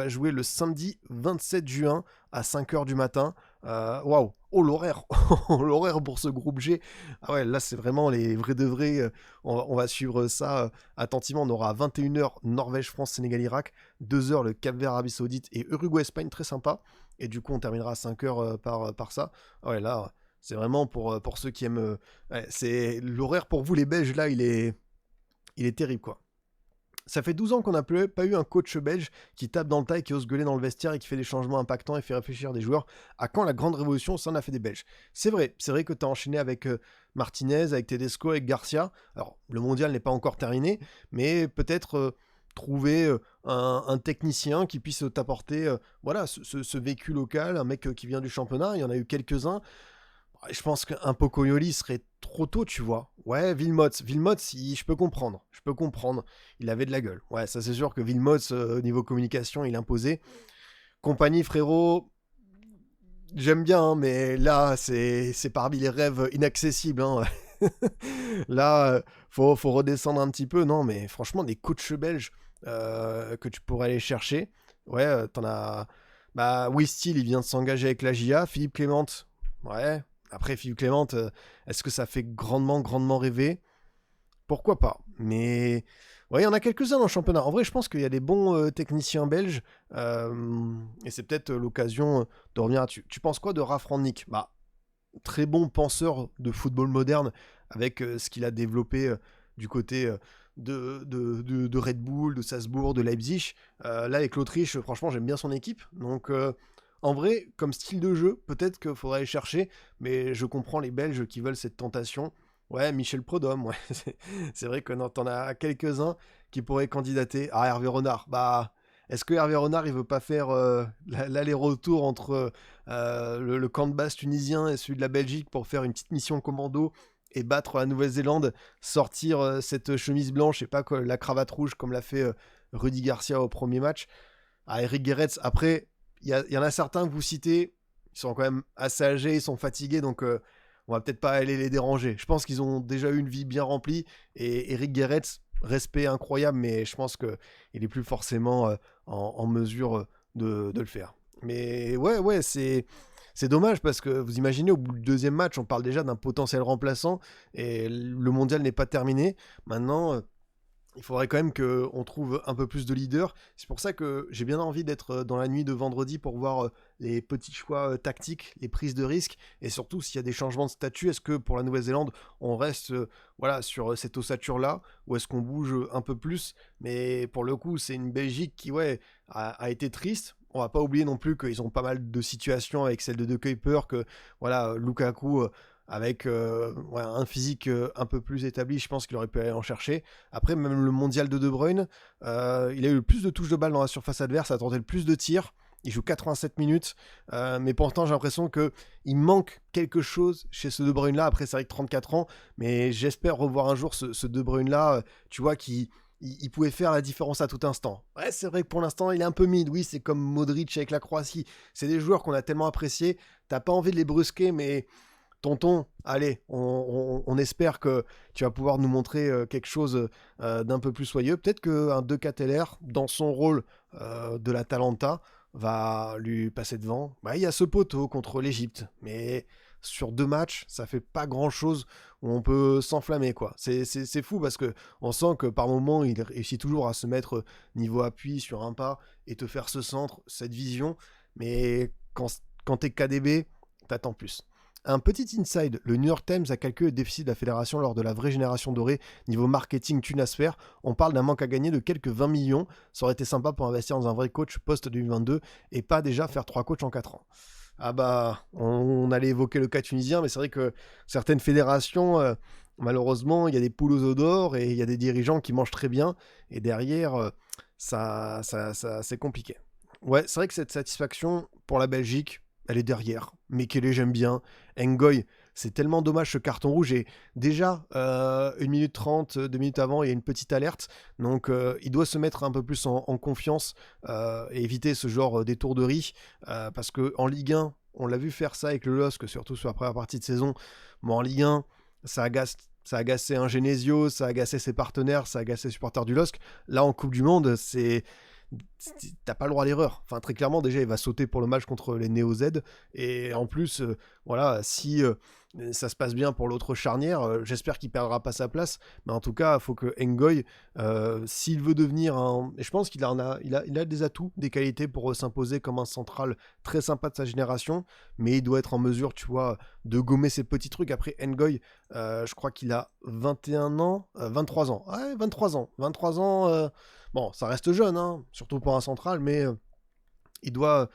jouer le samedi 27 juin à 5h du matin. Waouh, oh l'horaire, oh, l'horaire pour ce groupe G. Ah ouais, là c'est vraiment les vrais de vrais. On va suivre ça attentivement. On aura à 21h Norvège, France, Sénégal, Irak, 2h le Cap-Vert, Arabie Saoudite et Uruguay, Espagne, très sympa. Et du coup on terminera à 5h par ça. Ah ouais, là c'est vraiment pour ceux qui aiment. Ouais, c'est l'horaire pour vous les Belges là, il est terrible quoi. Ça fait 12 ans qu'on n'a pas eu un coach belge qui tape dans le tas et qui ose gueuler dans le vestiaire et qui fait des changements impactants et fait réfléchir des joueurs. À quand la grande révolution? Ça en a fait des Belges. C'est vrai que tu as enchaîné avec Martinez, avec Tedesco, avec Garcia. Alors, le mondial n'est pas encore terminé, mais peut-être trouver un technicien qui puisse t'apporter voilà, ce vécu local, un mec qui vient du championnat. Il y en a eu quelques-uns. Je pense qu'un Pocoyoli serait trop tôt, tu vois. Ouais, Wilmots, je peux comprendre. Il avait de la gueule. Ouais, ça c'est sûr que Wilmots, au niveau communication, il imposait. Compagnie, frérot, j'aime bien, hein, mais là, c'est parmi les rêves inaccessibles. Hein. Là, faut redescendre un petit peu. Non, mais franchement, des coachs belges que tu pourrais aller chercher. Ouais, t'en as. Bah, Wistil, il vient de s'engager avec la GIA. Philippe Clément, ouais. Après, Philippe Clément, est-ce que ça fait grandement rêver? Pourquoi pas? Mais ouais, il y en a quelques-uns dans le championnat. En vrai, je pense qu'il y a des bons techniciens belges. Et c'est peut-être l'occasion de revenir là-dessus. Tu penses quoi de Ralf Rangnick? Bah, très bon penseur de football moderne avec ce qu'il a développé du côté de Red Bull, de Salzbourg, de Leipzig. Là, avec l'Autriche, franchement, j'aime bien son équipe. Donc, en vrai, comme style de jeu, peut-être qu'il faudrait aller chercher, mais je comprends les Belges qui veulent cette tentation. Ouais, Michel Prudhomme, ouais. C'est vrai que t'en as quelques-uns qui pourraient candidater. Ah, Hervé Renard, bah... Est-ce que Hervé Renard, il veut pas faire l'aller-retour entre le camp de base tunisien et celui de la Belgique pour faire une petite mission commando et battre la Nouvelle-Zélande, sortir cette chemise blanche et pas la cravate rouge comme l'a fait Rudy Garcia au premier match? Ah, Eric Guéretz, après, il y en a certains que vous citez, ils sont quand même assez âgés, ils sont fatigués, donc on va peut-être pas aller les déranger. Je pense qu'ils ont déjà eu une vie bien remplie, et Eric Gerets, respect incroyable, mais je pense qu'il est plus forcément en mesure de le faire. Mais ouais, c'est dommage parce que vous imaginez, au bout du deuxième match, on parle déjà d'un potentiel remplaçant et le mondial n'est pas terminé. Maintenant, il faudrait quand même qu'on trouve un peu plus de leaders. C'est pour ça que j'ai bien envie d'être dans la nuit de vendredi pour voir les petits choix tactiques, les prises de risques, et surtout s'il y a des changements de statut. Est-ce que pour la Nouvelle-Zélande, on reste voilà, sur cette ossature-là, ou est-ce qu'on bouge un peu plus? Mais pour le coup, c'est une Belgique qui a été triste. On va pas oublier non plus qu'ils ont pas mal de situations avec celle de Kuiper, que voilà, Lukaku... avec un physique un peu plus établi, je pense qu'il aurait pu aller en chercher. Après, même le mondial de De Bruyne, il a eu le plus de touches de balle dans la surface adverse, a tenté le plus de tirs. Il joue 87 minutes, mais pourtant j'ai l'impression qu'il manque quelque chose chez ce De Bruyne-là. Après, c'est vrai que 34 ans, mais j'espère revoir un jour ce De Bruyne-là, tu vois, qui... Il pouvait faire la différence à tout instant. Ouais, c'est vrai que pour l'instant, il est un peu mid. Oui, c'est comme Modric avec la Croatie. C'est des joueurs qu'on a tellement appréciés. T'as pas envie de les brusquer, mais... Tonton, allez, on espère que tu vas pouvoir nous montrer quelque chose d'un peu plus soyeux. Peut-être qu'un 2K dans son rôle de la Talenta, va lui passer devant. Bah, il y a ce poteau contre l'Égypte, mais sur 2 matchs, ça fait pas grand-chose où on peut s'enflammer, quoi. C'est fou parce que on sent que par moment, il réussit toujours à se mettre niveau appui sur un pas et te faire ce centre, cette vision. Mais quand t'es KDB, t'attends plus. Un petit inside, le New York Times a calculé le déficit de la fédération lors de la vraie génération dorée niveau marketing thune à se faire. On parle d'un manque à gagner de quelques 20 millions. Ça aurait été sympa pour investir dans un vrai coach post-2022 et pas déjà faire 3 coachs en 4 ans. Ah bah, on allait évoquer le cas tunisien, mais c'est vrai que certaines fédérations, malheureusement, il y a des poules aux œufs d'or et il y a des dirigeants qui mangent très bien. Et derrière, ça c'est compliqué. Ouais, c'est vrai que cette satisfaction pour la Belgique, elle est derrière. Mekele, j'aime bien. Ngoy, c'est tellement dommage ce carton rouge. Et déjà, 1 minute 30, 2 minutes avant, il y a une petite alerte. Donc, il doit se mettre un peu plus en confiance et éviter ce genre d'étourderie. Parce qu'en Ligue 1, on l'a vu faire ça avec le LOSC, surtout sur la première partie de saison. Mais en Ligue 1, ça a agacé un Genesio, ça a agacé ses partenaires, ça a agacé les supporters du LOSC. Là, en Coupe du Monde, t'as pas le droit à l'erreur. Enfin, très clairement, déjà, il va sauter pour le match contre les Néo Z. Et en plus, voilà, si ça se passe bien pour l'autre charnière, j'espère qu'il perdra pas sa place. Mais en tout cas, il faut que Ngoy, s'il veut devenir un... Et je pense qu'il il a des atouts, des qualités pour s'imposer comme un central très sympa de sa génération. Mais il doit être en mesure, tu vois, de gommer ces petits trucs. Après, Ngoy, je crois qu'il a 21 ans, 23 ans. Ouais, 23 ans. 23 ans... Bon, ça reste jeune, hein, surtout pour un central, mais il doit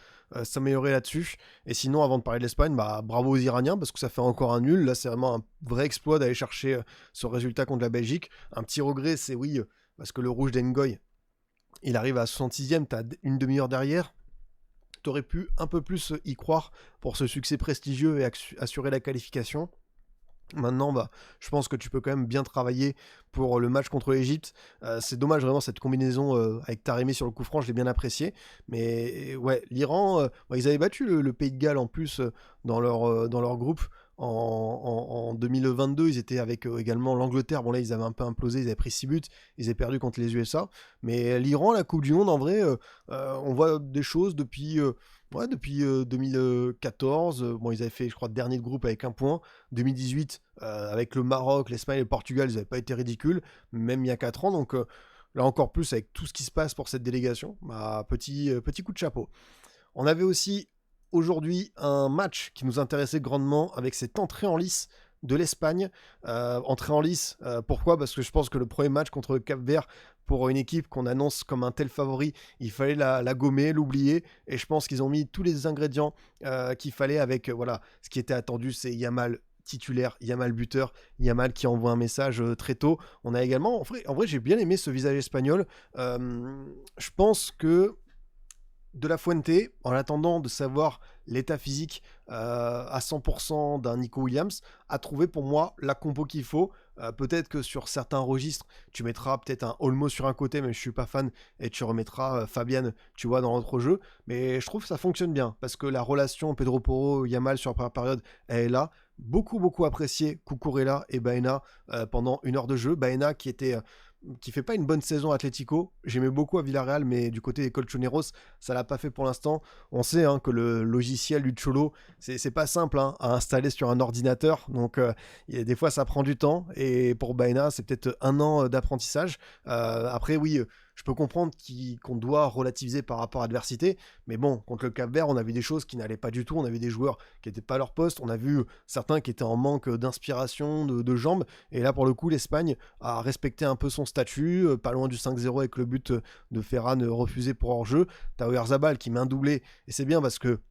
s'améliorer là-dessus. Et sinon, avant de parler de l'Espagne, bah, bravo aux Iraniens, parce que ça fait encore un nul. Là, c'est vraiment un vrai exploit d'aller chercher ce résultat contre la Belgique. Un petit regret, c'est oui, parce que le rouge d'Engoy, il arrive à 66e, t'as une demi-heure derrière. T'aurais pu un peu plus y croire pour ce succès prestigieux et assurer la qualification. Maintenant, bah, je pense que tu peux quand même bien travailler pour le match contre l'Égypte. C'est dommage vraiment cette combinaison avec Taremi sur le coup franc, je l'ai bien apprécié. Mais ouais, l'Iran, bah, ils avaient battu le Pays de Galles en plus dans leur groupe. En 2022, ils étaient avec également l'Angleterre. Bon là, ils avaient un peu implosé, ils avaient pris 6 buts, ils avaient perdu contre les USA. Mais l'Iran, la Coupe du Monde, en vrai, on voit des choses depuis... depuis 2014, bon, ils avaient fait, je crois, dernier de groupe avec 1 point. 2018, avec le Maroc, l'Espagne et le Portugal, ils n'avaient pas été ridicules, même il y a 4 ans. Donc là, encore plus, avec tout ce qui se passe pour cette délégation, bah, petit coup de chapeau. On avait aussi aujourd'hui un match qui nous intéressait grandement avec cette entrée en lice de l'Espagne. Entrée en lice, pourquoi? Parce que je pense que le premier match contre le Cap-Vert, pour une équipe qu'on annonce comme un tel favori, il fallait la gommer, l'oublier, et je pense qu'ils ont mis tous les ingrédients qu'il fallait avec, voilà, ce qui était attendu, c'est Yamal titulaire, Yamal buteur, Yamal qui envoie un message très tôt. On a également, en vrai j'ai bien aimé ce visage espagnol. Je pense que De La Fuente, en attendant de savoir l'état physique à 100% d'un Nico Williams, a trouvé pour moi la compo qu'il faut. Peut-être que sur certains registres, tu mettras peut-être un Olmo sur un côté, mais je suis pas fan, et tu remettras Fabian, tu vois, dans l'autre jeu. Mais je trouve que ça fonctionne bien, parce que la relation Pedro Porro-Yamal sur la première période, elle est là. beaucoup apprécié Cucurella et Baena pendant 1 heure de jeu. Baena qui fait pas une bonne saison à Atlético. J'aimais beaucoup à Villarreal, mais du côté des Colchoneros, ça l'a pas fait pour l'instant. On sait que le logiciel du Cholo, c'est pas simple à installer sur un ordinateur. Donc, des fois, ça prend du temps. Et pour Baena, c'est peut-être 1 an d'apprentissage. Après, oui, je peux comprendre qu'on doit relativiser par rapport à l'adversité. Mais bon, contre le Cap-Vert, on a vu des choses qui n'allaient pas du tout. On a vu des joueurs qui n'étaient pas à leur poste. On a vu certains qui étaient en manque d'inspiration, de jambes. Et là, pour le coup, l'Espagne a respecté un peu son statut, pas loin du 5-0 avec le but de Ferran refusé pour hors-jeu. T'as Oyarzabal qui met un doublé, et c'est bien parce que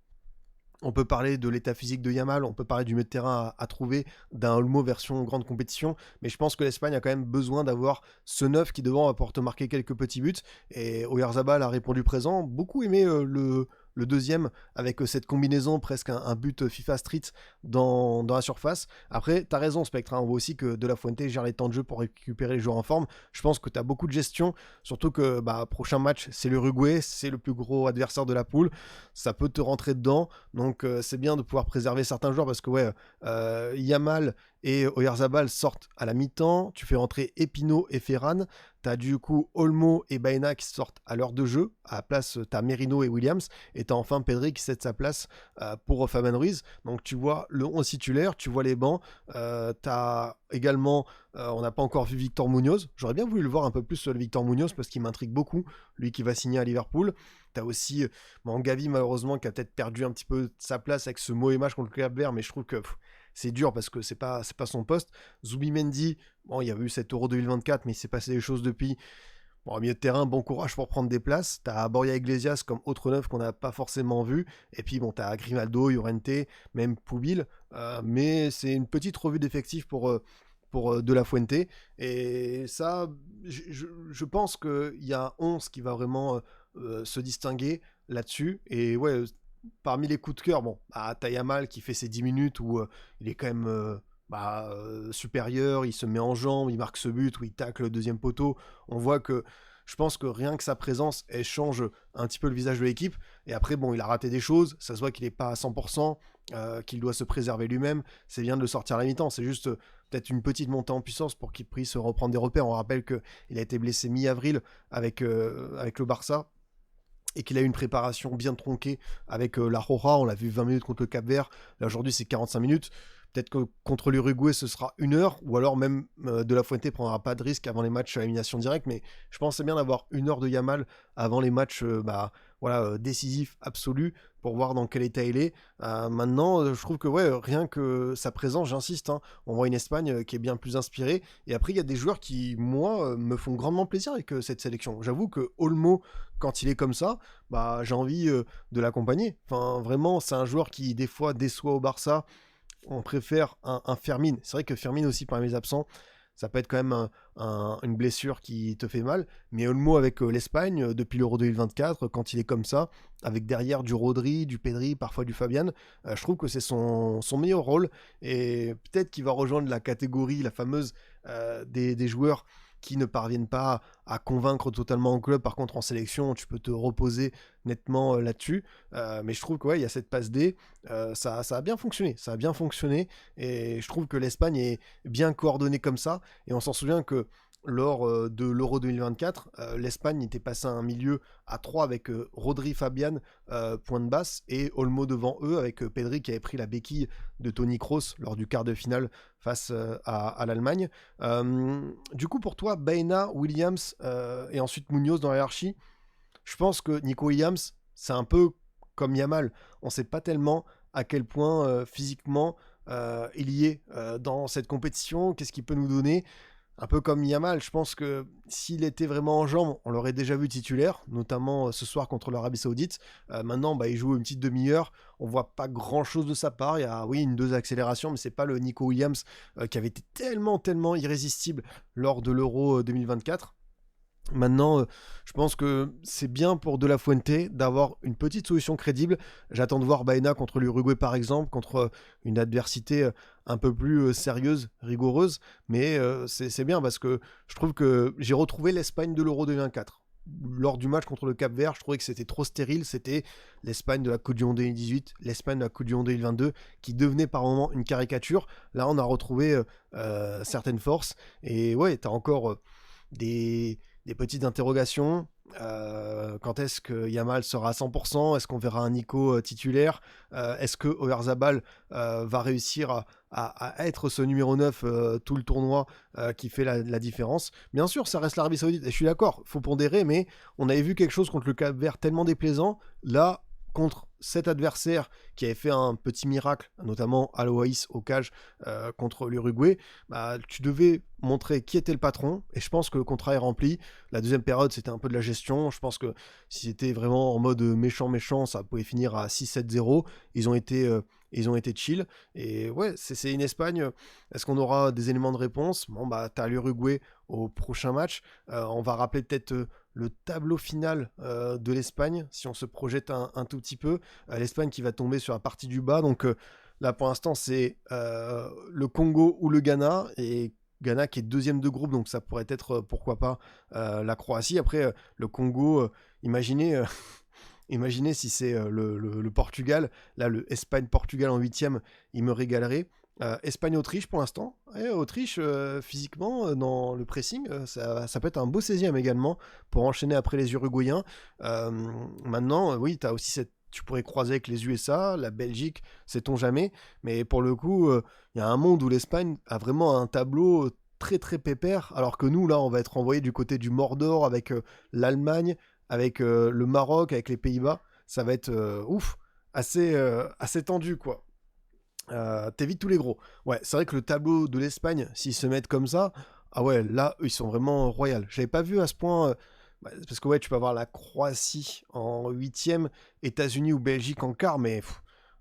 on peut parler de l'état physique de Yamal, on peut parler du milieu de terrain à trouver, d'un Olmo version grande compétition, mais je pense que l'Espagne a quand même besoin d'avoir ce neuf qui devant va pouvoir te marquer quelques petits buts, et Oyarzabal a répondu présent, beaucoup aimé le deuxième, avec cette combinaison, presque un but FIFA Street dans la surface. Après, t'as raison Spectre, on voit aussi que De La Fuente gère les temps de jeu pour récupérer les joueurs en forme. Je pense que t'as beaucoup de gestion, surtout que prochain match, c'est l'Uruguay, c'est le plus gros adversaire de la poule, ça peut te rentrer dedans, donc c'est bien de pouvoir préserver certains joueurs, parce que Yamal et Oyarzabal sortent à la mi-temps, tu fais rentrer Espino et Ferran, t'as du coup Olmo et Baena qui sortent à l'heure de jeu, à la place t'as Merino et Williams, et t'as enfin Pedri qui cède sa place pour Fabian Ruiz. Donc tu vois le 11 titulaire, tu vois les bancs, t'as également, on n'a pas encore vu Victor Munoz, j'aurais bien voulu le voir un peu plus sur le Victor Munoz parce qu'il m'intrigue beaucoup, lui qui va signer à Liverpool. T'as aussi Gavi malheureusement qui a peut-être perdu un petit peu sa place avec ce mauvais match contre le Cap-Vert, mais je trouve que c'est dur parce que c'est pas son poste. Zubimendi, il y avait eu cet Euro 2024, mais il s'est passé des choses depuis. Bon, au milieu de terrain, bon courage pour prendre des places. T'as Borja Iglesias comme autre neuf qu'on n'a pas forcément vu. Et puis, t'as Grimaldo, Llorente, même Poubil. Mais c'est une petite revue d'effectifs pour De La Fuente. Et ça, je pense qu'il y a un 11 qui va vraiment se distinguer là-dessus. Et ouais, parmi les coups de cœur, t'as Yamal qui fait ses 10 minutes où il est quand même supérieur, il se met en jambe, il marque ce but où il tacle le deuxième poteau. On voit que je pense que rien que sa présence, elle change un petit peu le visage de l'équipe. Et après, il a raté des choses, ça se voit qu'il n'est pas à 100%, qu'il doit se préserver lui-même. C'est bien de le sortir à la mi-temps, c'est juste peut-être une petite montée en puissance pour qu'il puisse reprendre des repères. On rappelle qu'il a été blessé mi-avril avec le Barça, et qu'il a eu une préparation bien tronquée avec la Roja. On l'a vu 20 minutes contre le Cap-Vert, là aujourd'hui c'est 45 minutes. Peut-être que contre l'Uruguay ce sera 1 heure, ou alors même De La Fuente prendra pas de risque avant les matchs à élimination directe, mais je pense que c'est bien d'avoir 1 heure de Yamal avant les matchs décisifs, absolus, pour voir dans quel état il est. Maintenant, je trouve que rien que sa présence, j'insiste, on voit une Espagne qui est bien plus inspirée, et après il y a des joueurs qui, moi, me font grandement plaisir avec cette sélection. J'avoue que Olmo, quand il est comme ça, j'ai envie de l'accompagner. Enfin, vraiment, c'est un joueur qui des fois déçoit au Barça. On préfère un Fermin. C'est vrai que Fermin aussi, parmi les absents, ça peut être quand même une blessure qui te fait mal. Mais Olmo avec l'Espagne, depuis l'Euro 2024, quand il est comme ça, avec derrière du Rodri, du Pedri, parfois du Fabian, je trouve que c'est son meilleur rôle. Et peut-être qu'il va rejoindre la catégorie, la fameuse, des joueurs qui ne parviennent pas à convaincre totalement en club. Par contre, en sélection, tu peux te reposer nettement là-dessus. Mais je trouve que il y a cette passe D, ça a bien fonctionné. Ça a bien fonctionné. Et je trouve que l'Espagne est bien coordonnée comme ça. Et on s'en souvient que lors de l'Euro 2024, l'Espagne était passée à un milieu à 3 avec Rodri, Fabian, point de basse, et Olmo devant eux, avec Pedri qui avait pris la béquille de Toni Kroos lors du quart de finale face à l'Allemagne. Du coup, pour toi, Baena, Williams et ensuite Munoz dans la hiérarchie, je pense que Nico Williams, c'est un peu comme Yamal. On ne sait pas tellement à quel point physiquement il y est dans cette compétition, qu'est-ce qu'il peut nous donner. Un peu comme Yamal, je pense que s'il était vraiment en jambes, on l'aurait déjà vu titulaire, notamment ce soir contre l'Arabie Saoudite. Maintenant, il joue une petite demi-heure, on voit pas grand-chose de sa part. Il y a, oui, une dose d'accélération, mais c'est pas le Nico Williams qui avait été tellement irrésistible lors de l'Euro 2024. Maintenant, je pense que c'est bien pour De La Fuente d'avoir une petite solution crédible. J'attends de voir Baena contre l'Uruguay par exemple, contre une adversité un peu plus sérieuse, rigoureuse. Mais c'est bien parce que je trouve que j'ai retrouvé l'Espagne de l'Euro 2024. lors du match contre le Cap-Vert, je trouvais que c'était trop stérile. C'était l'Espagne de la Coupe du Monde 2018, l'Espagne de la Coupe du Monde 2022, qui devenait par moments une caricature. Là, on a retrouvé certaines forces. Et ouais, t'as encore des petites interrogations. Quand est-ce que Yamal sera à 100%? Est-ce qu'on verra un Nico titulaire? Est-ce que Oyarzabal va réussir à être ce numéro 9 tout le tournoi qui fait la différence? Bien sûr, ça reste l'Arabie Saoudite, et je suis d'accord, faut pondérer, mais on avait vu quelque chose contre le Cap-Vert tellement déplaisant. Là, contre cet adversaire qui avait fait un petit miracle, notamment Aloïs au cage contre l'Uruguay, bah, tu devais montrer qui était le patron, et je pense que le contrat est rempli. La deuxième période, c'était un peu de la gestion. Je pense que si c'était vraiment en mode méchant, ça pouvait finir à 6-7-0. Ils ont été chill. Et ouais, c'est une Espagne. Est-ce qu'on aura des éléments de réponse? Bon, bah, t'as l'Uruguay au prochain match. On va rappeler peut-être le tableau final de l'Espagne, si on se projette un tout petit peu. L'Espagne qui va tomber sur la partie du bas. Donc là, pour l'instant, c'est le Congo ou le Ghana. Et Ghana qui est deuxième de groupe, donc ça pourrait être, pourquoi pas, la Croatie. Après, le Congo, imaginez... Imaginez si c'est le Portugal, là le Espagne-Portugal en 8e, il me régalerait. Espagne-Autriche pour l'instant. Et Autriche, physiquement, dans le pressing, ça peut être un beau 16e également pour enchaîner après les Uruguayens. Maintenant, oui, tu as aussi tu pourrais croiser avec les USA, la Belgique, sait-on jamais. Mais pour le coup, il y a un monde où l'Espagne a vraiment un tableau très très pépère, alors que nous, là, on va être envoyé du côté du Mordor avec l'Allemagne, avec le Maroc, avec les Pays-Bas. Ça va être assez tendu, quoi. T'évites tous les gros. Ouais, c'est vrai que le tableau de l'Espagne, s'ils se mettent comme ça, ah ouais, là, eux, ils sont vraiment royaux. J'avais pas vu à ce point, parce que ouais, tu peux avoir la Croatie en 8e, États-Unis ou Belgique en quart, mais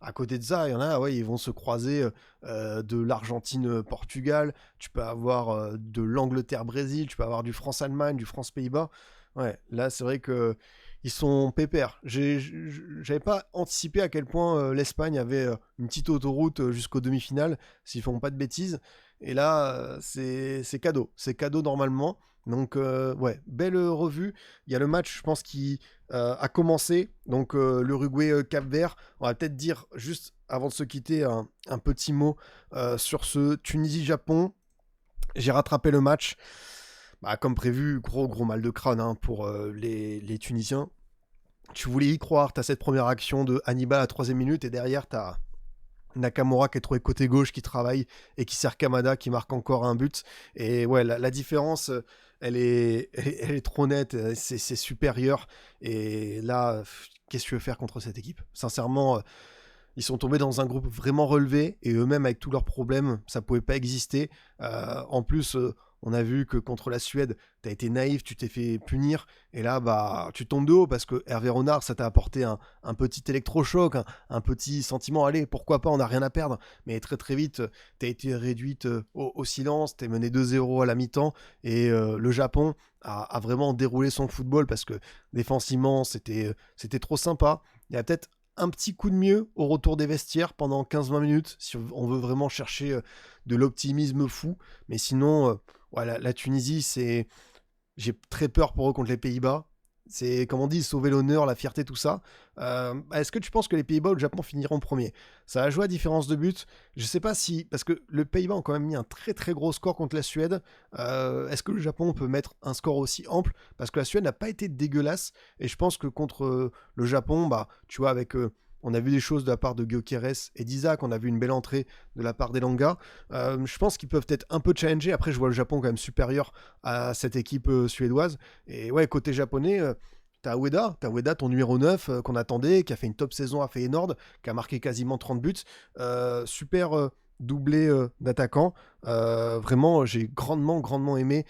à côté de ça, il y en a, ouais, ils vont se croiser de l'Argentine-Portugal, tu peux avoir de l'Angleterre-Brésil, tu peux avoir du France-Allemagne, du France-Pays-Bas. Ouais, là, c'est vrai que ils sont pépères. J'avais pas anticipé à quel point l'Espagne avait une petite autoroute jusqu'aux demi-finales, s'ils font pas de bêtises. Et là, c'est cadeau. C'est cadeau normalement. Donc, ouais, belle revue. Il y a le match, je pense, qui a commencé. Donc, l'Uruguay-Cap-Vert. On va peut-être dire, juste avant de se quitter, un petit mot sur ce Tunisie-Japon. J'ai rattrapé le match. Bah, comme prévu, gros mal de crâne pour les Tunisiens. Tu voulais y croire, t'as cette première action de Hannibal à la 3e minute, et derrière t'as Nakamura qui est trouvé côté gauche, qui travaille, et qui sert Kamada, qui marque encore un but. Et ouais, la différence, elle est trop nette, c'est supérieur. Et là, qu'est-ce que tu veux faire contre cette équipe? Sincèrement, ils sont tombés dans un groupe vraiment relevé, et eux-mêmes, avec tous leurs problèmes, ça pouvait pas exister. En plus, on a vu que contre la Suède, t'as été naïf, tu t'es fait punir, et là, bah, tu tombes de haut, parce que Hervé Renard, ça t'a apporté un petit électrochoc, un petit sentiment, allez, pourquoi pas, on n'a rien à perdre. Mais très très vite, t'as été réduite au silence, t'es mené 2-0 à la mi-temps, et le Japon a vraiment déroulé son football, parce que défensivement, c'était trop sympa. Il y a peut-être un petit coup de mieux au retour des vestiaires pendant 15-20 minutes, si on veut vraiment chercher de l'optimisme fou. Mais sinon, ouais, la Tunisie, j'ai très peur pour eux contre les Pays-Bas. C'est, comme on dit, sauver l'honneur, la fierté, tout ça. Est-ce que tu penses que les Pays-Bas ou le Japon finiront premier? Ça a joué à différence de but. Je sais pas si... Parce que le Pays-Bas ont quand même mis un très très gros score contre la Suède. Est-ce que le Japon peut mettre un score aussi ample? Parce que la Suède n'a pas été dégueulasse. Et je pense que contre le Japon, bah, tu vois, avec... on a vu des choses de la part de Gyökeres et d'Isaac, on a vu une belle entrée de la part d'Elanga. Je pense qu'ils peuvent être un peu challenger. Après, je vois le Japon quand même supérieur à cette équipe suédoise. Et ouais, côté japonais, t'as Ueda, ton numéro 9 qu'on attendait, qui a fait une top saison à Feyenoord, qui a marqué quasiment 30 buts. Super doublé d'attaquants. Vraiment, j'ai grandement aimé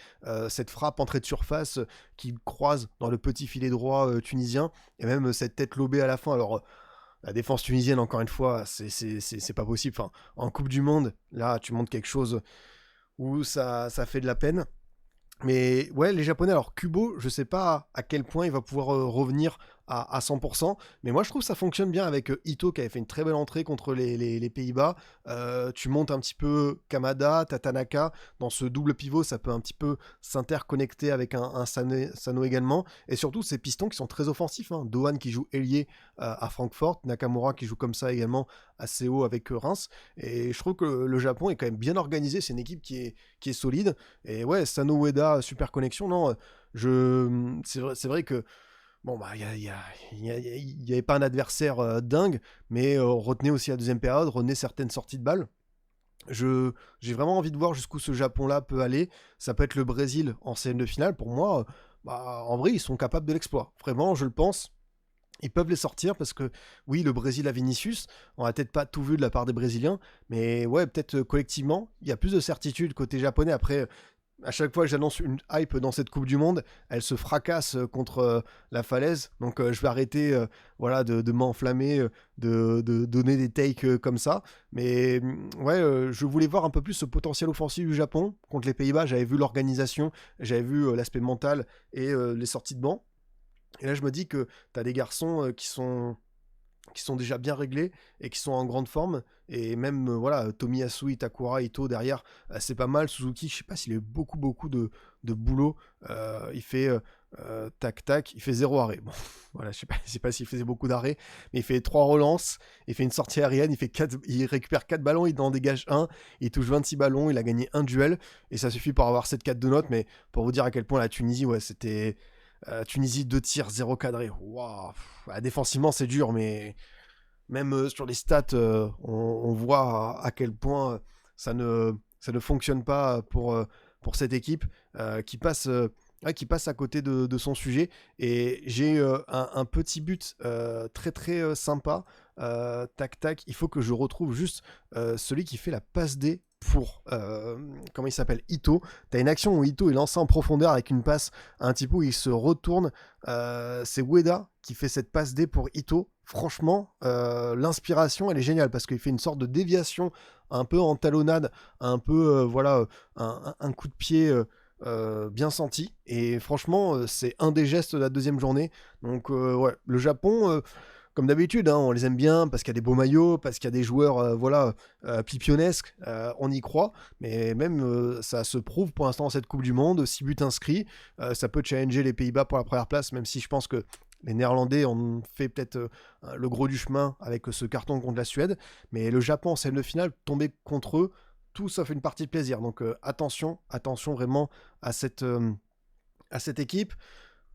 cette frappe entrée de surface qui croise dans le petit filet droit tunisien. Et même cette tête lobée à la fin. Alors... la défense tunisienne, encore une fois, c'est pas possible. Enfin, en Coupe du Monde, là, tu montres quelque chose où ça fait de la peine. Mais ouais, les Japonais, alors Kubo, je sais pas à quel point il va pouvoir revenir à 100%. Mais moi, je trouve que ça fonctionne bien avec Ito qui avait fait une très belle entrée contre les Pays-Bas. Tu montes un petit peu Kamada, Tatanaka. Dans ce double pivot, ça peut un petit peu s'interconnecter avec un Sano également. Et surtout, ces pistons qui sont très offensifs. Dohan qui joue ailier à Francfort, Nakamura qui joue comme ça également assez haut avec Reims. Et je trouve que le Japon est quand même bien organisé. C'est une équipe qui est solide. Et ouais, Sano Ueda, super connexion. Non, c'est vrai que bon, bah, il y avait pas un adversaire dingue, mais retenez aussi la deuxième période, retenez certaines sorties de balles. J'ai vraiment envie de voir jusqu'où ce Japon-là peut aller. Ça peut être le Brésil en scène de finale. Pour moi, bah, en vrai, ils sont capables de l'exploit. Vraiment, je le pense. Ils peuvent les sortir parce que, oui, le Brésil a Vinicius. On n'a peut-être pas tout vu de la part des Brésiliens. Mais ouais, peut-être collectivement, il y a plus de certitude côté japonais. Après, à chaque fois que j'annonce une hype dans cette Coupe du Monde, elle se fracasse contre la falaise. Donc je vais arrêter voilà, de m'enflammer, de donner des takes comme ça. Mais ouais, je voulais voir un peu plus ce potentiel offensif du Japon contre les Pays-Bas. J'avais vu l'organisation, j'avais vu l'aspect mental et les sorties de banc. Et là, je me dis que tu as des garçons qui sont déjà bien réglés et qui sont en grande forme. Et même, voilà, Tomiyasu, Itakura, Ito derrière, c'est pas mal. Suzuki, je sais pas s'il a eu beaucoup de boulot. Il fait tac-tac, il fait 0 arrêt. Bon, voilà, je sais pas s'il faisait beaucoup d'arrêts, mais il fait 3 relances, il fait une sortie aérienne, il récupère 4 ballons, il en dégage 1, il touche 26 ballons, il a gagné un duel, et ça suffit pour avoir 7-4 de notes, mais pour vous dire à quel point la Tunisie, ouais, c'était... Tunisie, 2 tirs, 0 cadré. Waouh. Défensivement, c'est dur, mais même sur les stats, on voit à quel point ça ne fonctionne pas pour cette équipe qui passe à côté de son sujet. Et j'ai un petit but très sympa. Tac tac, il faut que je retrouve juste celui qui fait la passe D pour comment il s'appelle, Ito. T'as une action où Ito est lancé en profondeur avec une passe un petit peu où il se retourne. C'est Ueda qui fait cette passe D pour Ito. Franchement, l'inspiration elle est géniale parce qu'il fait une sorte de déviation un peu en talonnade, un peu voilà un coup de pied bien senti. Et franchement, c'est un des gestes de la deuxième journée. Donc ouais, le Japon. Comme d'habitude, on les aime bien parce qu'il y a des beaux maillots, parce qu'il y a des joueurs pipionesques, on y croit, mais même ça se prouve pour l'instant dans cette Coupe du Monde, 6 buts inscrits, ça peut challenger les Pays-Bas pour la première place, même si je pense que les Néerlandais ont fait peut-être le gros du chemin avec ce carton contre la Suède, mais le Japon en scène de finale, tomber contre eux, tout sauf une partie de plaisir, donc attention vraiment à cette équipe.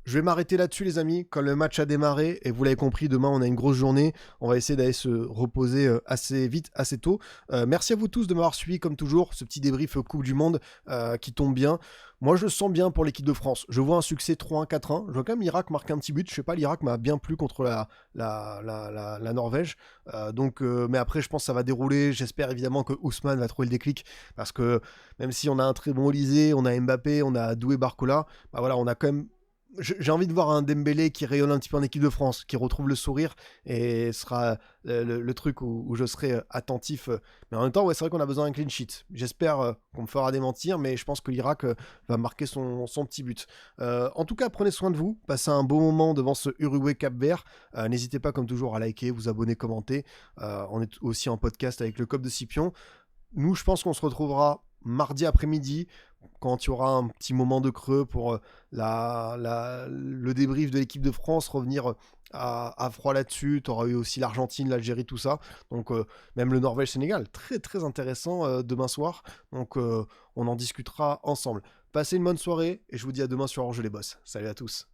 Je vais m'arrêter là-dessus les amis, quand le match a démarré, et vous l'avez compris, demain on a une grosse journée, on va essayer d'aller se reposer assez vite, assez tôt. Merci à vous tous de m'avoir suivi comme toujours, ce petit débrief Coupe du Monde qui tombe bien. Moi je le sens bien pour l'équipe de France, je vois un succès 3-1, 4-1, je vois quand même l'Irak marquer un petit but, je sais pas, l'Irak m'a bien plu contre la Norvège, mais après je pense que ça va dérouler, j'espère évidemment que Ousmane va trouver le déclic, parce que même si on a un très bon Olysée, on a Mbappé, on a Doué Barcola, bah voilà, on a quand même j'ai envie de voir un Dembélé qui rayonne un petit peu en équipe de France, qui retrouve le sourire, et ce sera le truc où je serai attentif. Mais en même temps, ouais, c'est vrai qu'on a besoin d'un clean sheet. J'espère qu'on me fera démentir, mais je pense que l'Irak va marquer son petit but. En tout cas, prenez soin de vous, passez un bon moment devant ce Uruguay-Cap-Vert. N'hésitez pas, comme toujours, à liker, vous abonner, commenter. On est aussi en podcast avec le COP de Scipion. Nous, je pense qu'on se retrouvera mardi après-midi, quand il y aura un petit moment de creux pour le débrief de l'équipe de France, revenir à froid là-dessus. Tu auras eu aussi l'Argentine, l'Algérie, tout ça. Donc même le Norvège-Sénégal, très intéressant demain soir. Donc on en discutera ensemble. Passez une bonne soirée et je vous dis à demain sur Orge les Boss. Salut à tous.